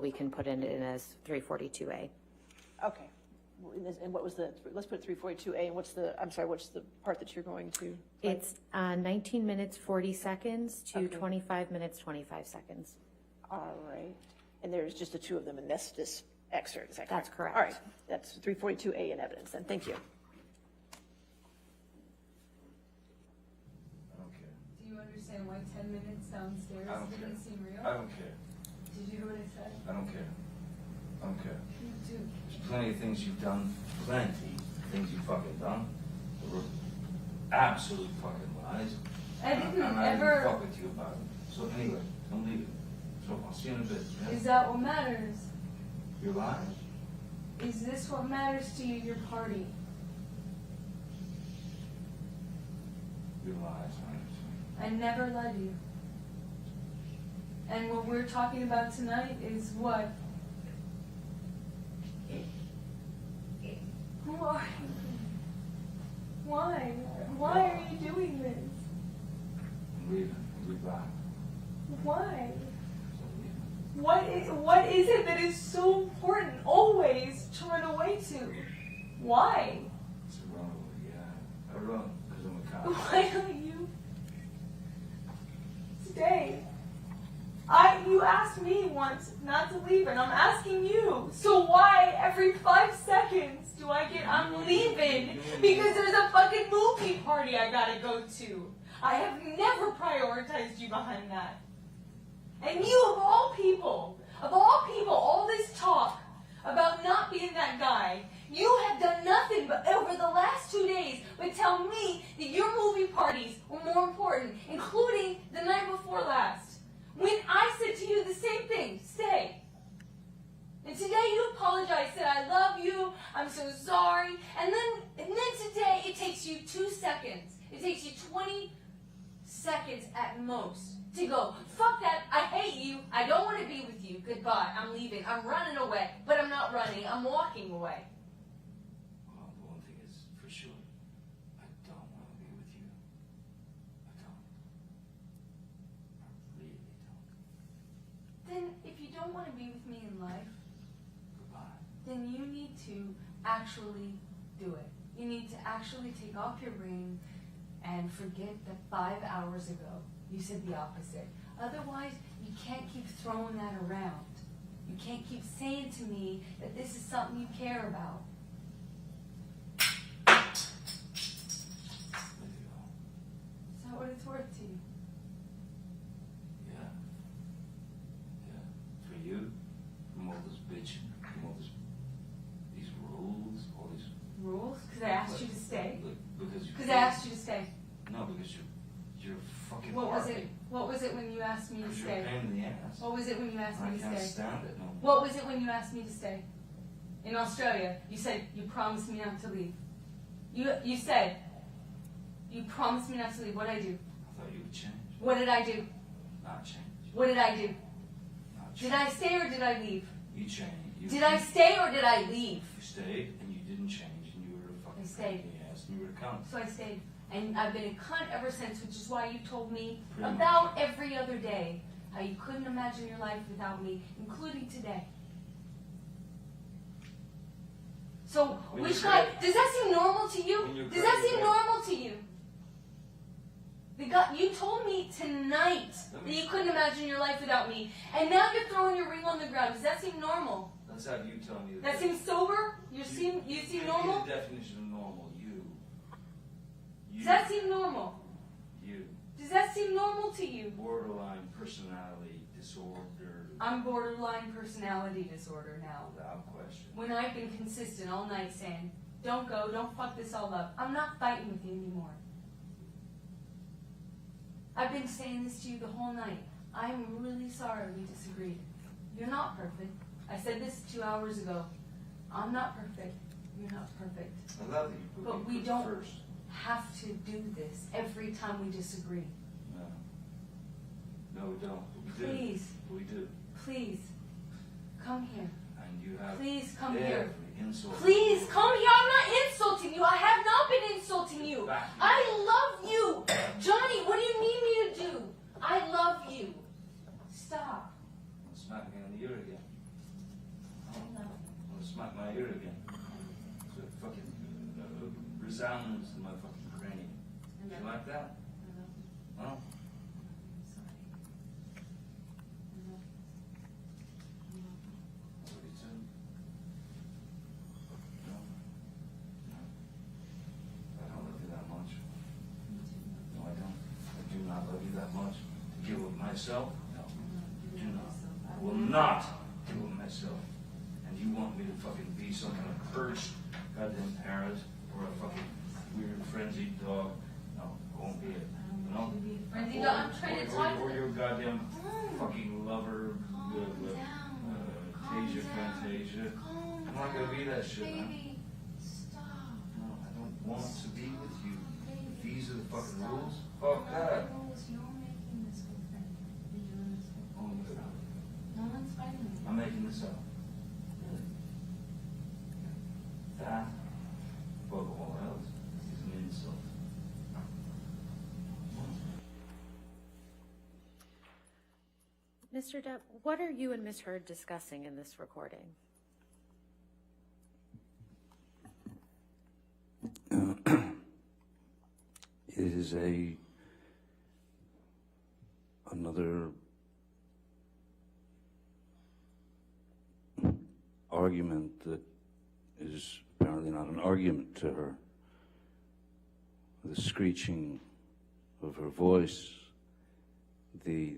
we can put it in as 342A. Okay. And what was the, let's put 342A, and what's the part that you're going to? It's 19 minutes, 40 seconds to Okay. 25 minutes, 25 seconds. All right. And there's just the two of them in this excerpt, is that correct? That's correct. All right. That's 342A in evidence, then. Thank you. I don't care. Do you understand why 10 minutes downstairs I don't didn't care. seem real? I don't care. Did you hear what I said? I don't care. I don't care. You do. There's plenty of things you've done, plenty of things you've fucking done that were absolute fucking lies. I didn't And I ever. didn't fuck with you about it. So anyway, don't leave it. So I'll see you in a bit. Yeah? Is that what matters? Your lies? Is this what matters to you, your party? Your lies, I understand. I never led you. And what we're talking about tonight is what? Why? Why? Why are you doing this? I'm leaving. I'll be back. Why? So I'm leaving. What is it that is so important always to run away to? Why? It's a runaway, yeah. I run because I'm a cop. Why don't you stay? You asked me once not to leave, and I'm asking you. So why every 5 seconds do I get, I'm leaving because there's a fucking movie party I gotta go to? I have never prioritized you behind that. And you, of all people, all this talk about not being that guy, you have done nothing but over the last 2 days but tell me that your movie parties were more important, including the night before last. When I said to you the same thing, stay. And today you apologized, said, I love you, I'm so sorry. And then today it takes you 2 seconds. It takes you 20 seconds at most to go, fuck that, I hate you, I don't want to be with you, goodbye, I'm leaving, I'm running away. But I'm not running, I'm walking away. Well, the one thing is for sure, I don't want to be with you. I don't. I really don't. Then if you don't want to be with me in life, Goodbye. then you need to actually do it. You need to actually take off your ring and forget that 5 hours ago you said the opposite. Otherwise, you can't keep throwing that around. You can't keep saying to me that this is something you care about. Let it go. Is that what it's worth to you? Yeah. Yeah. For you, from all this bitching, from all these rules, all these. Rules? Because I asked you to stay? Because Because I asked you to stay. No, because you're fucking. What was it? barking. What was it when you asked me to Because you're a stay? pain in the ass. What was it when you asked I me to can't stay? stand it. No. What was it when you asked me to stay? In Australia, you said you promised me not to leave. You said you promised me not to leave. What did I do? I thought you would change. What did I do? Not change. What did I do? Not change. Did I stay or did I leave? You changed. Did I stay or did I leave? You stayed and you didn't change and you were a fucking I stayed. pain in the ass and you were a cunt. So I stayed. And I've been a cunt ever since, which is why you told me Pretty about every other day how you couldn't imagine your life without me, including today. So, When which you guy, said- does that seem normal to when you? you're Does that crazy, seem right? normal to you? The guy, you told me tonight that you couldn't imagine your life without me, and now you're throwing your ring on the ground. Does that seem normal? Let's have you tell me. That seems sober? You Give seem me normal? the definition of normal. You. Does that seem normal? You. Does that seem normal to you? Borderline personality disorder. I'm borderline personality disorder now. Without question. When I've been consistent all night saying, don't go, don't fuck this all up. I'm not fighting with you anymore. I've been saying this to you the whole night. I'm really sorry we disagreed. You're not perfect. I said this 2 hours ago. I'm not perfect. You're not perfect. I love that you put But me we don't first. have to do this every time we disagree. No. No, we don't. But we do. Please, We do. please, come here. And you have Please come every here. insult. Please come here. I'm not insulting you. I have not been insulting you. Back. I love you. Johnny, what do you need me to do? I love you. Stop. Smack me on the ear again. smack my ear again. So it fucking resounds in my fucking cranium. You like that? Well, that's what he said. No. No. I don't love you that much. No, I don't. I do not love you that much. To give of myself? No. Do not. I will not give of myself. And you want me to fucking be some kind of cursed goddamn parrot or a fucking weird frenzied dog? No, I won't be it. No? Frenzied dog, I'm trying to talk to Or them. your goddamn fucking lover, Tasia Fantasia. I'm not gonna be that shit, man. Baby, stop. No, I don't want to be with you. If these are the fucking Stop. rules, fuck that. Rules, you're making this whole thing. You're doing this whole Oh, thing. yeah. No one's fighting you. I'm making this up. That, above all else, is an insult. Mr. Depp, what are you and Ms. Heard discussing in this recording? It is another argument that is apparently not an argument to her. The screeching of her voice, the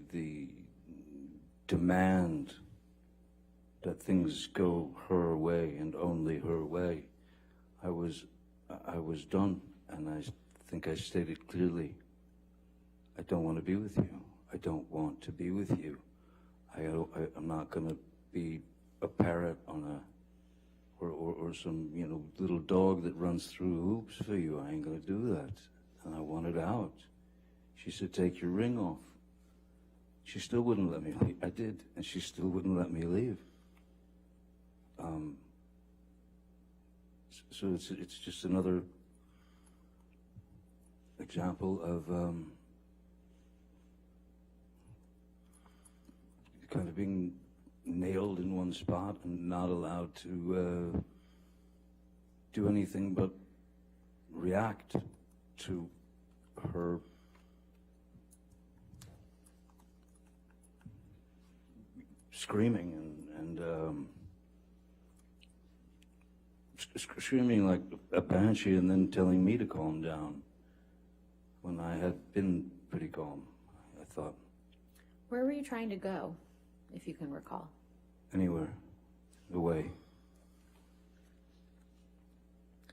demand that things go her way and only her way. I was done, and I think I stated clearly, I don't want to be with you. I don't want to be with you. I'm not going to be a parrot on a, or some, little dog that runs through hoops for you. I ain't going to do that. And I wanted out. She said, take your ring off. She still wouldn't let me leave. I did, and she still wouldn't let me leave. So it's just another example of kind of being nailed in one spot and not allowed to do anything but react to her screaming and screaming like a banshee and then telling me to calm down when I had been pretty calm, I thought. Where were you trying to go, if you can recall? Anywhere, away.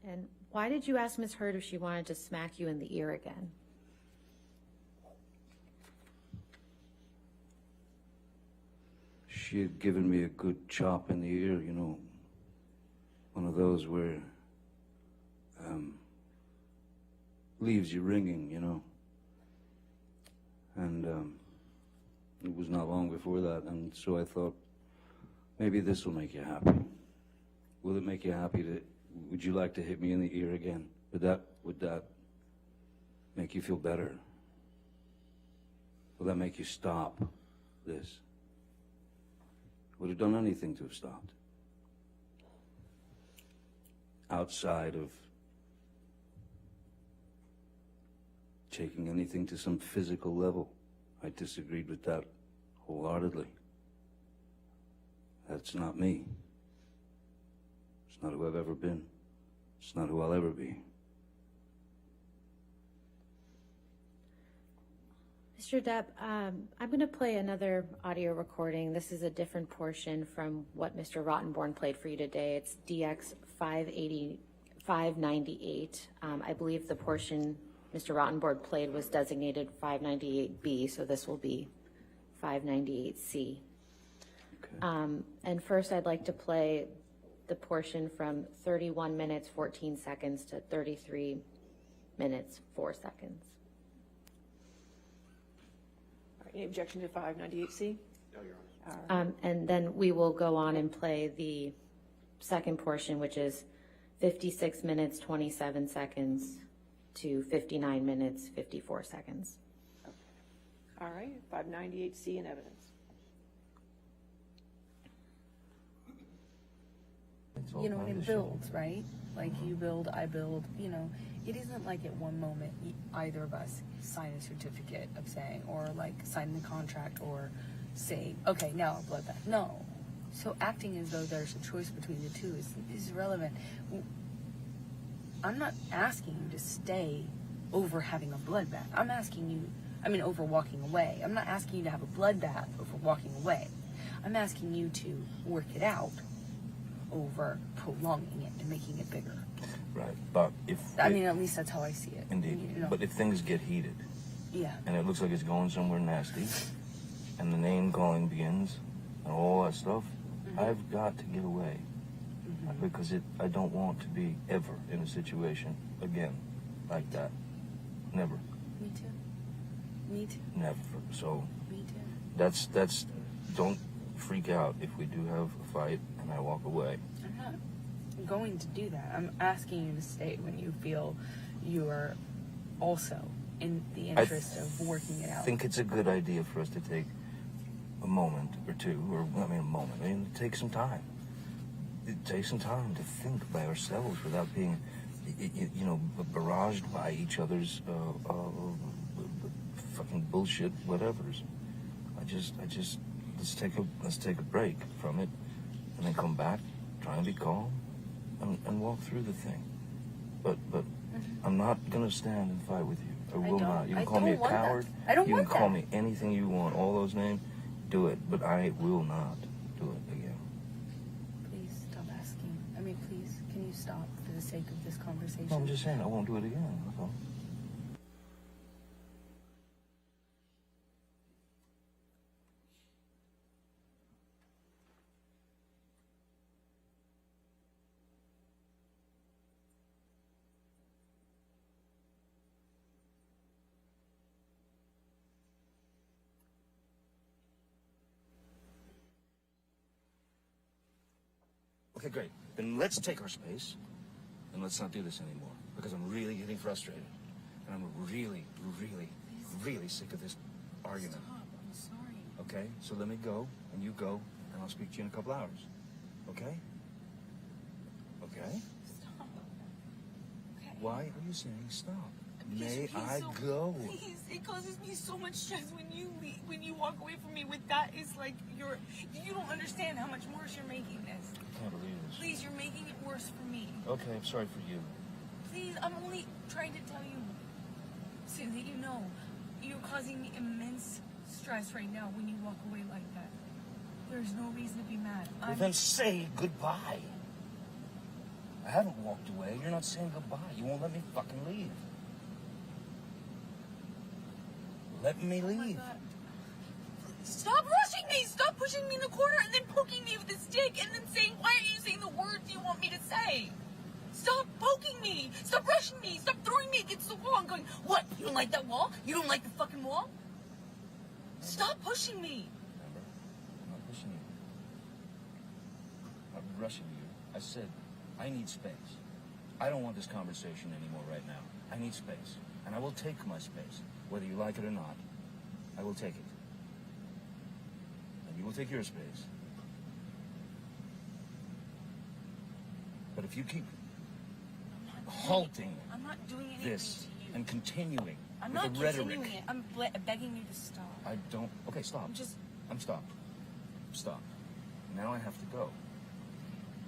And why did you ask Ms. Heard if she wanted to smack you in the ear again? She had given me a good chop in the ear, one of those where leaves you ringing, and it was not long before that, and so I thought, maybe this will make you happy. Will it make you happy would you like to hit me in the ear again? Would that make you feel better? Will that make you stop this? Would have done anything to have stopped. Outside of taking anything to some physical level, I disagreed with that wholeheartedly. That's not me. It's not who I've ever been. It's not who I'll ever be. Mr. Depp, I'm going to play another audio recording. This is a different portion from what Mr. Rottenborn played for you today. It's DX 598. I believe the portion Mr. Rottenborn played was designated 598B, so this will be 598C. Okay. And first I'd like to play the portion from 31 minutes, 14 seconds to 33 minutes, 4 seconds. Any objection to 598C? No, Your Honor. And then we will go on and play the second portion, which is 56 minutes, 27 seconds to 59 minutes, 54 seconds. All right, 598C in evidence. It's all you know, part and of it the show. builds, right? Like you build, I build, you know. It isn't like at one moment either of us sign a certificate of saying, or like sign the contract or say, okay, now a bloodbath. No. So acting as though there's a choice between the two is irrelevant. I'm not asking you to stay over having a bloodbath. I'm asking you, over walking away. I'm not asking you to have a bloodbath over walking away. I'm asking you to work it out over prolonging it and making it bigger. Right, but if... At least that's how I see it. Indeed. You know? But if things get heated, Yeah. and it looks like it's going somewhere nasty, and the name calling begins, and all that stuff, I've got to get away. Because I don't want to be ever in a situation again like that. Never. Me too. Me too. Never. So Me too. that's don't freak out if we do have a fight and I walk away. I'm not going to do that. I'm asking you to stay when you feel you are also in the interest of working it I out. think it's a good idea for us to take a moment or two, take some time. Take some time to think by ourselves without being, barraged by each other's fucking bullshit whatevers. Let's take a break from it, and then come back, try and be calm, and walk through the thing. But I'm not gonna stand and fight with you. I will not. You can call me a coward. I don't You want can call that. me anything you want. All those names, do it. But I will not do it again. Please stop asking. Please, can you stop for the sake of this conversation? No, I'm just saying I won't do it again. That's all. Okay, great. Then let's take our space, and let's not do this anymore. Because I'm really getting frustrated. And I'm really, really, really sick of this argument. Stop. I'm sorry. Okay? So let me go, and you go, and I'll speak to you in a couple hours. Okay? Okay? Stop. Okay. Why are you saying stop? Because May you're I so- go? Please, it causes me so much stress when you leave, when you walk away from me with that. It's like you don't understand how much worse you're making this. I can't believe this. Please, you're making it worse for me. Okay, I'm sorry for you. Please, I'm only trying to tell you so that you know you're causing me immense stress right now when you walk away like that. There's no reason to be mad. Well, then say goodbye. I haven't walked away. You're not saying goodbye. You won't let me fucking leave. Let me Oh my leave. God. Stop rushing me! Stop pushing me in the corner and then poking me with a stick and then saying, why are you saying the words you want me to say? Stop poking me! Stop rushing me! Stop throwing me against the wall and going, what? You don't like that wall? You don't like the fucking wall? Stop pushing me! Remember? I'm not pushing you. I'm not rushing you. I said, I need space. I don't want this conversation anymore right now. I need space. And I will take my space. Whether you like it or not, I will take it. And you will take your space. But if you keep halting I'm not doing anything this to you. and continuing I'm with not the rhetoric, continuing it. I'm begging you to stop. I don't... Okay, stop. I'm stopped. Stop. Now I have to go.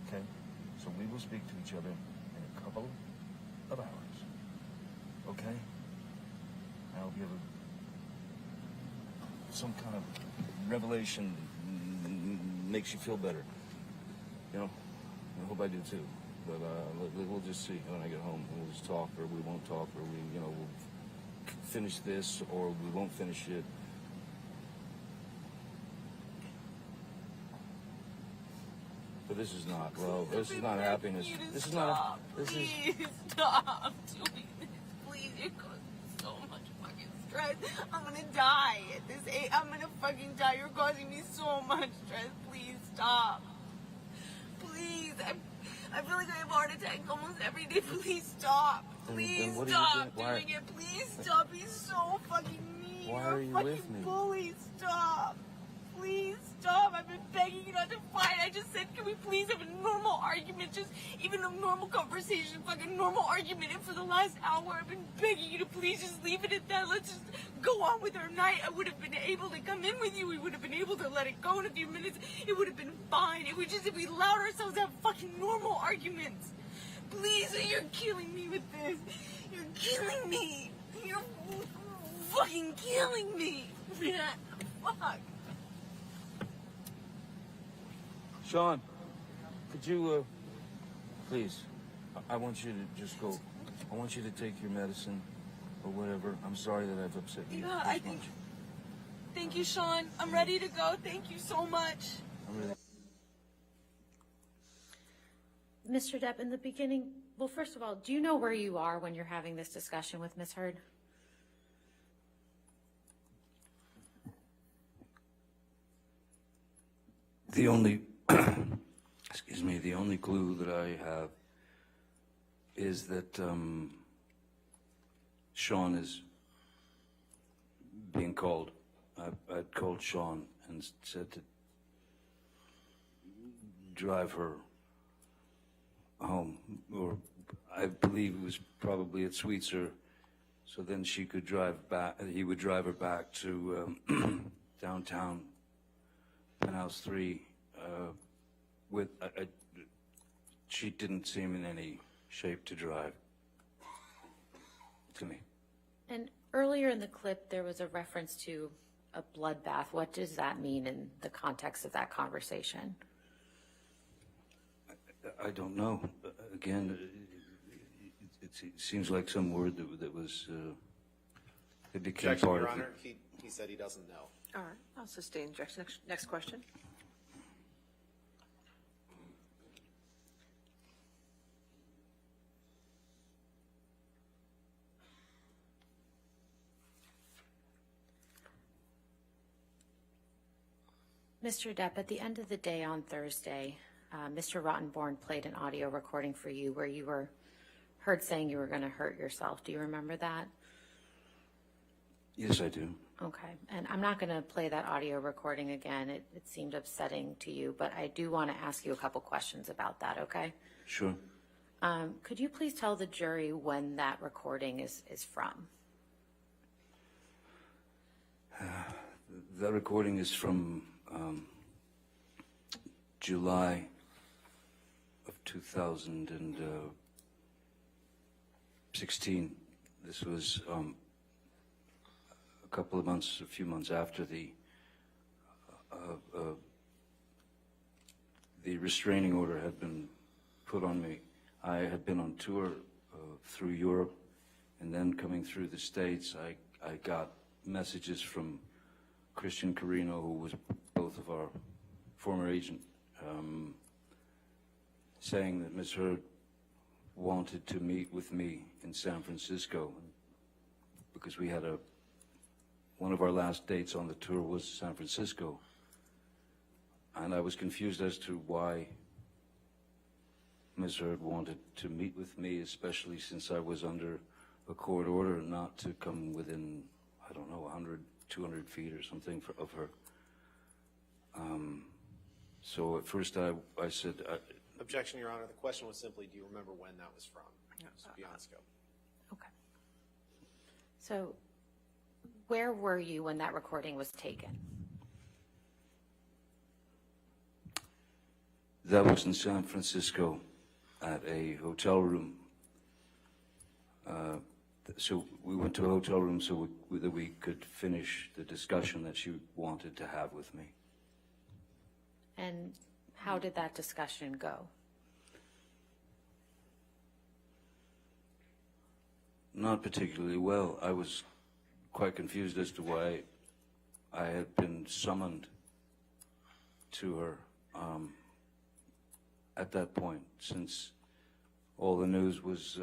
Okay? So we will speak to each other in a couple of hours. Okay? I hope you have some kind of revelation that makes you feel better. You know? I hope I do too. But we'll just see when I get home. We'll just talk, or we won't talk, or we'll finish this, or we won't finish it. But this is not love. This is not happiness. This is not. This is. Please stop doing this. Please, it causes so much fucking stress. I'm gonna die at this age. I'm gonna fucking die. You're causing me so much stress. Please stop. Please, I feel like I have a heart attack almost every day. Please stop. Please what are you stop doing? Why- doing it. Please stop. He's so fucking mean. Why You're are a you fucking with me? bully. Stop. Please. stop. I've been begging you not to fight. I just said, can we please have a normal argument? Just even a normal conversation, fucking normal argument. And for the last hour, I've been begging you to please just leave it at that. Let's just go on with our night. I would have been able to come in with you. We would have been able to let it go in a few minutes. It would have been fine. It would just, if we allowed ourselves to have fucking normal arguments. Please, you're killing me with this. You're killing me. You're fucking killing me. Fuck. Sean, could you, please, I want you to just go. I want you to take your medicine or whatever. I'm sorry that I've upset you Yeah, this I much. think. Thank you, Sean. I'm ready to go. Thank you so much. I'm really... Mr. Depp, in the beginning, well, first of all, do you know where you are when you're having this discussion with Ms. Heard? The only, excuse me, the only clue that I have is that Sean is being called. I'd called Sean and said to drive her home, or I believe it was probably at Sweetser, so then she could drive back, he would drive her back to downtown Penthouse 3 with, she didn't seem in any shape to drive to me. And earlier in the clip, there was a reference to a bloodbath. What does that mean in the context of that conversation? I don't know. Again, it seems like some word that was, it became Objection, part Your of Honor. He said he doesn't know. All right, I'll sustain objection. Next question. Mr. Depp, at the end of the day on Thursday, Mr. Rottenborn played an audio recording for you where you were heard saying you were going to hurt yourself. Do you remember that? Yes, I do. Okay. And I'm not going to play that audio recording again. It seemed upsetting to you, but I do want to ask you a couple questions about that, okay? Sure. Could you please tell the jury when that recording is from? That recording is from July of 2016. This was a few months after the restraining order had been put on me. I had been on tour through Europe, and then coming through the States, I got messages from Christian Carino, who was both of our former agent, saying that Ms. Heard wanted to meet with me in San Francisco because we had one of our last dates on the tour was San Francisco. And I was confused as to why Ms. Heard wanted to meet with me, especially since I was under a court order not to come within, I don't know, 100, 200 feet or something of her. So at first I said... Objection, Your Honor. The question was simply, do you remember when that was from? So beyond scope. Okay. So where were you when that recording was taken? That was in San Francisco at a hotel room. So we went to a hotel room so that we could finish the discussion that she wanted to have with me. And how did that discussion go? Not particularly well. I was quite confused as to why I had been summoned to her at that point, since all the news was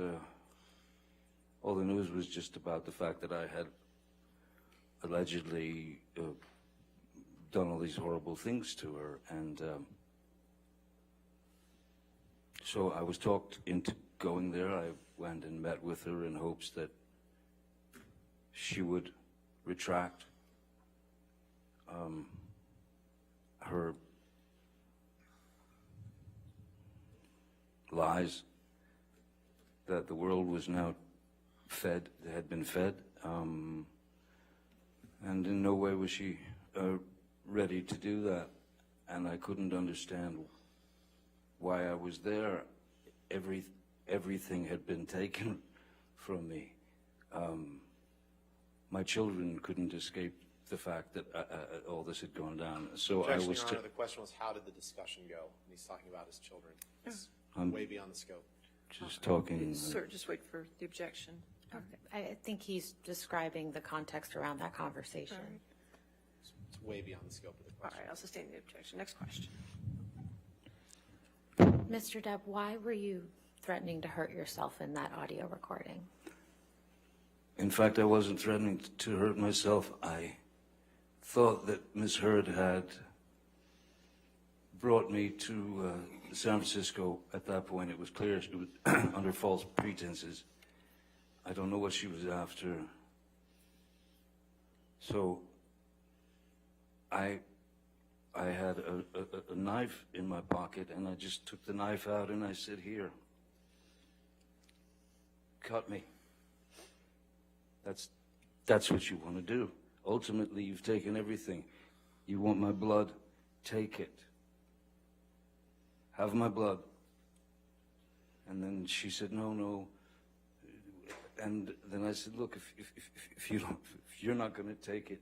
just about the fact that I had allegedly done all these horrible things to her, and so I was talked into going there. I went and met with her in hopes that she would retract. her lies that the world was now fed, had been fed, and in no way was she ready to do that. And I couldn't understand why I was there. Everything had been taken from me. My children couldn't escape the fact that all this had gone down. So Objection, I was. Your Honor. The question was, how did the discussion go? And he's talking about his children. It's I'm way beyond the scope. just talking. Sir, just wait for the objection. I think he's describing the context around that conversation. All right. It's way beyond the scope of the All question. right, I'll sustain the objection. Next question. Mr. Depp, why were you threatening to hurt yourself in that audio recording? In fact, I wasn't threatening to hurt myself. I thought that Ms. Heard had brought me to San Francisco. At that point, it was clear it was under false pretenses. I don't know what she was after. So I had a knife in my pocket, and I just took the knife out and I said, "Here, cut me." That's what you want to do. Ultimately, you've taken everything. You want my blood? Take it. Have my blood. And then she said, no. And then I said, look, if you're not going to take it,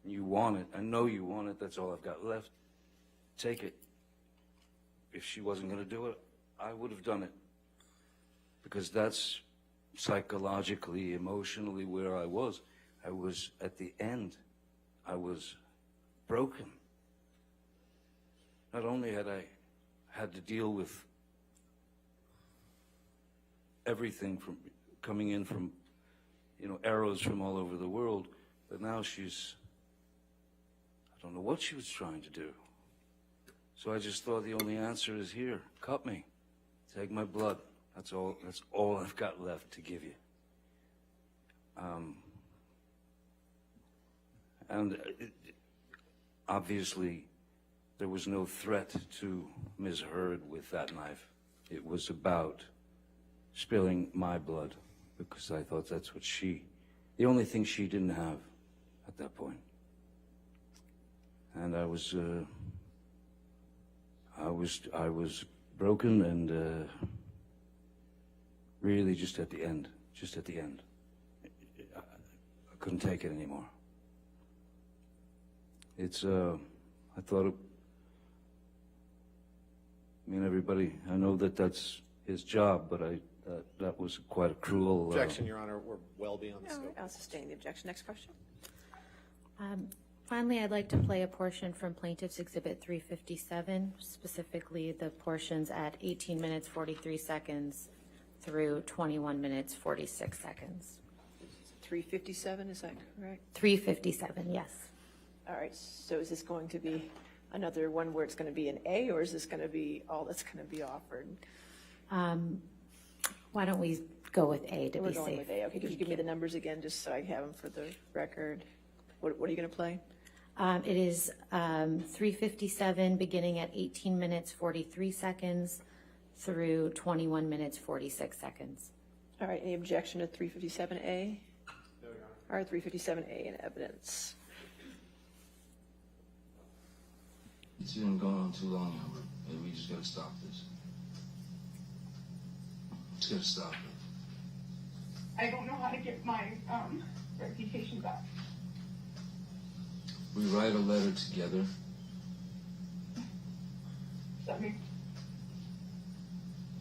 you want it, I know you want it, that's all I've got left, take it. If she wasn't going to do it, I would have done it. Because that's psychologically, emotionally where I was. I was at the end. I was broken. Not only had I had to deal with everything from coming in from, arrows from all over the world, but now I don't know what she was trying to do. So I just thought the only answer is here, cut me, take my blood. That's all I've got left to give you. Obviously, there was no threat to Ms. Heard with that knife. It was about spilling my blood, because I thought that's what the only thing she didn't have at that point. And I was broken and really just at the end. I couldn't take it anymore. I thought everybody, I know that that's his job, but that was quite a cruel. Objection, Your Honor. We're well beyond the All scope. right, I'll sustain the objection. Next question. Finally, I'd like to play a portion from Plaintiff's Exhibit 357, specifically the portions at 18 minutes 43 seconds through 21 minutes 46 seconds. 357, is that correct? 357, yes. All right, so is this going to be another one where it's going to be an A, or is this going to be all that's going to be offered? Why don't we go with A to We're be going safe? with A. Okay, could you give me the numbers again, just so I have them for the record? What are you going to play? It is 357, beginning at 18 minutes 43 seconds through 21 minutes 46 seconds. All right, any objection to 357A? No, Your Honor. All right, 357A in evidence. It's been going on too long, Albert. And we just gotta stop this. Just gotta stop it. I don't know how to get my reputation back. We write a letter together. That means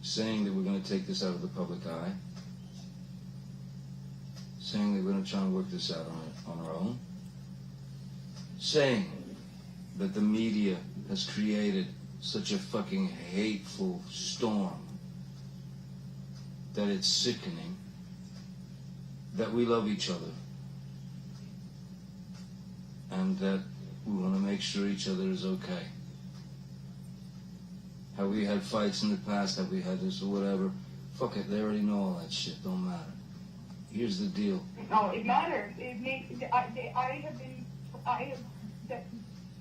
Saying that we're gonna take this out of the public eye. Saying that we're gonna try and work this out on our own. Saying that the media has created such a fucking hateful storm that it's sickening, that we love each other, and that we want to make sure each other is okay. Have we had fights in the past? Have we had this or whatever? Fuck it, they already know all that shit, don't matter. Here's the deal. no, it matters. It makes I have that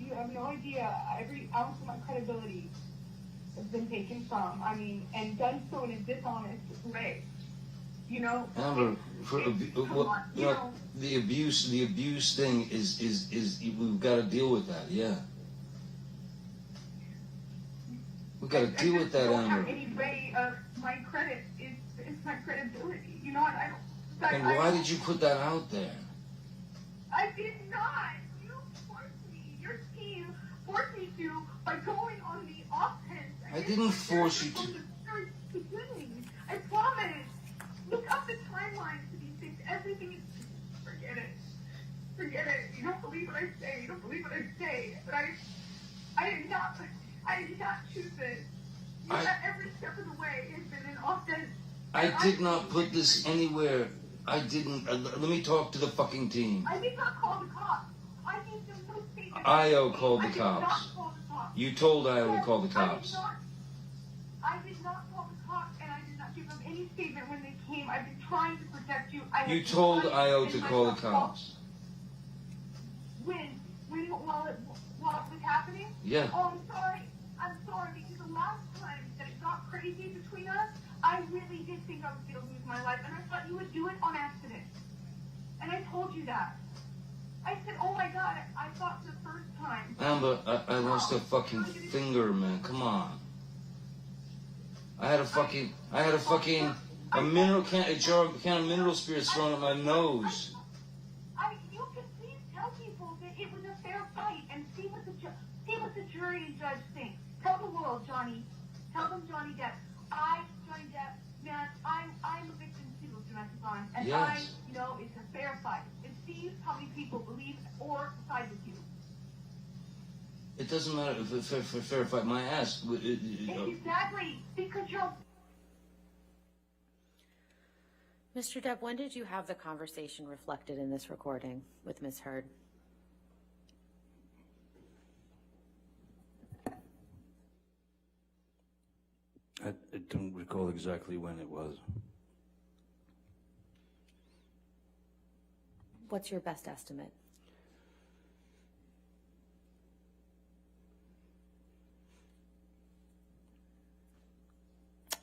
You have no idea. Every ounce of my credibility has been taken from. I mean, and done so in a dishonest way. You know. Amber, Come on, you know. the abuse thing is we've got to deal with that. Yeah, we've got to deal with that, I don't have Amber. any way of my credit is my credibility. You know what? I don't. And why did you put that out there? I did not. You forced me. Your team forced me to by going on the offense. I didn't force you to. From the very beginning. I promise. Look up the timelines to these things. Everything is. Forget it. Forget it. You don't believe what I say. You don't believe what I say. But I did not choose this. You got every step of the way. It's been an offense. I did not put this anywhere. I didn't. Let me talk to the fucking team. I did not call the cops. I gave them no statement. IO called the I did not cops. call the cops. You told IO to call the cops. I did not call the cops, and I did not give them any statement when they came. I've been trying to protect you. You told IO to call the cops. When while it was happening? Yeah. Oh, I'm sorry, because the last time that it got crazy between us, I really did think I was going to lose my life, and I thought you would do it on accident. And I told you that. I said, oh my God, I thought the first time. Amber, I lost a fucking finger, man. Come on. I had a fucking mineral can of mineral spirits thrown at my nose. You can please tell people that it was a fair fight and see what the jury and judge think. Tell the world, Johnny. Tell them, Johnny Depp. Johnny Depp, man, I'm a victim too of domestic violence, and Yes. I know it's a fair fight. And see how many people believe or side with you. It doesn't matter if it's fair fight my ass. Exactly, because you're. Mr. Depp, when did you have the conversation reflected in this recording with Ms. Heard? I don't recall exactly when it was. What's your best estimate?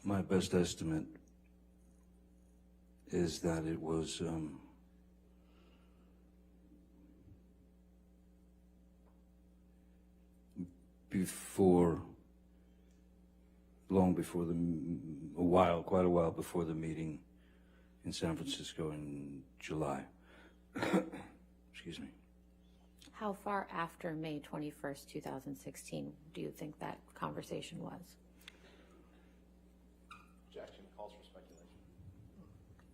My best estimate is that it was quite a while before the meeting in San Francisco in July. Excuse me. How far after May 21st, 2016 do you think that conversation was? Objection, calls for speculation.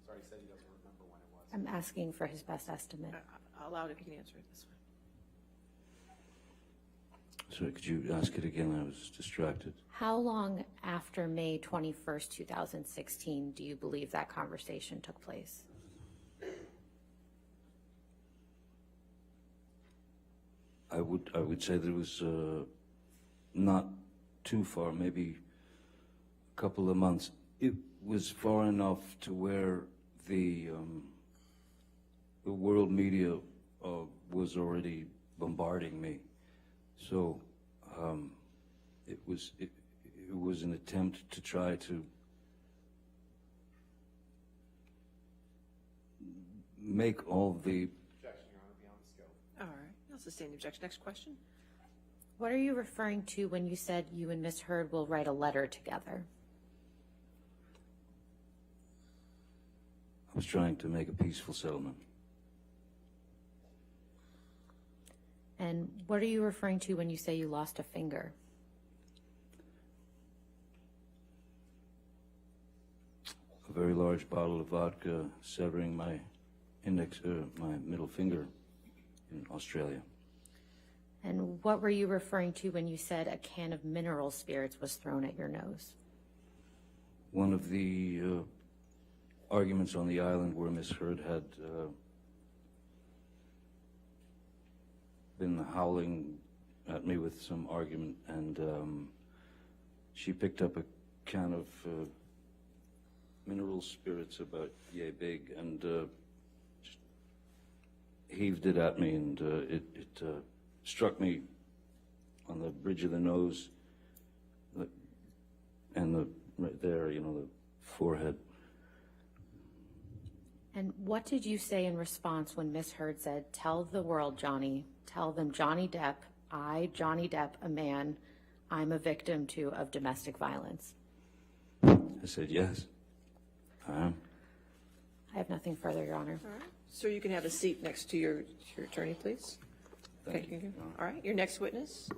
Sorry, he said he doesn't remember when it was. I'm asking for his best estimate. I'll allow it if you can answer it this way. Sorry, could you ask it again? I was distracted. How long after May 21st, 2016 do you believe that conversation took place? I would say that it was not too far, maybe a couple of months. It was far enough to where the world media was already bombarding me. So it was an attempt to try to make all the. Objection, Your Honor, beyond the scope. All right, I'll sustain the objection. Next question. What are you referring to when you said you and Ms. Heard will write a letter together? I was trying to make a peaceful settlement. And what are you referring to when you say you lost a finger? A very large bottle of vodka severing my my middle finger in Australia. And what were you referring to when you said a can of mineral spirits was thrown at your nose? One of the arguments on the island where Miss Heard had been howling at me with some argument, and she picked up a can of mineral spirits about yay big and just heaved it at me, and it struck me on the bridge of the nose, and right there, the forehead. And what did you say in response when Miss Heard said, "Tell the world, Johnny, tell them Johnny Depp, Johnny Depp, a man, I'm a victim too of domestic violence"? I said, yes, I am. I have nothing further, Your Honor. All right. Sir, you can have a seat next to your attorney, please. Thank you. All right, your next witness.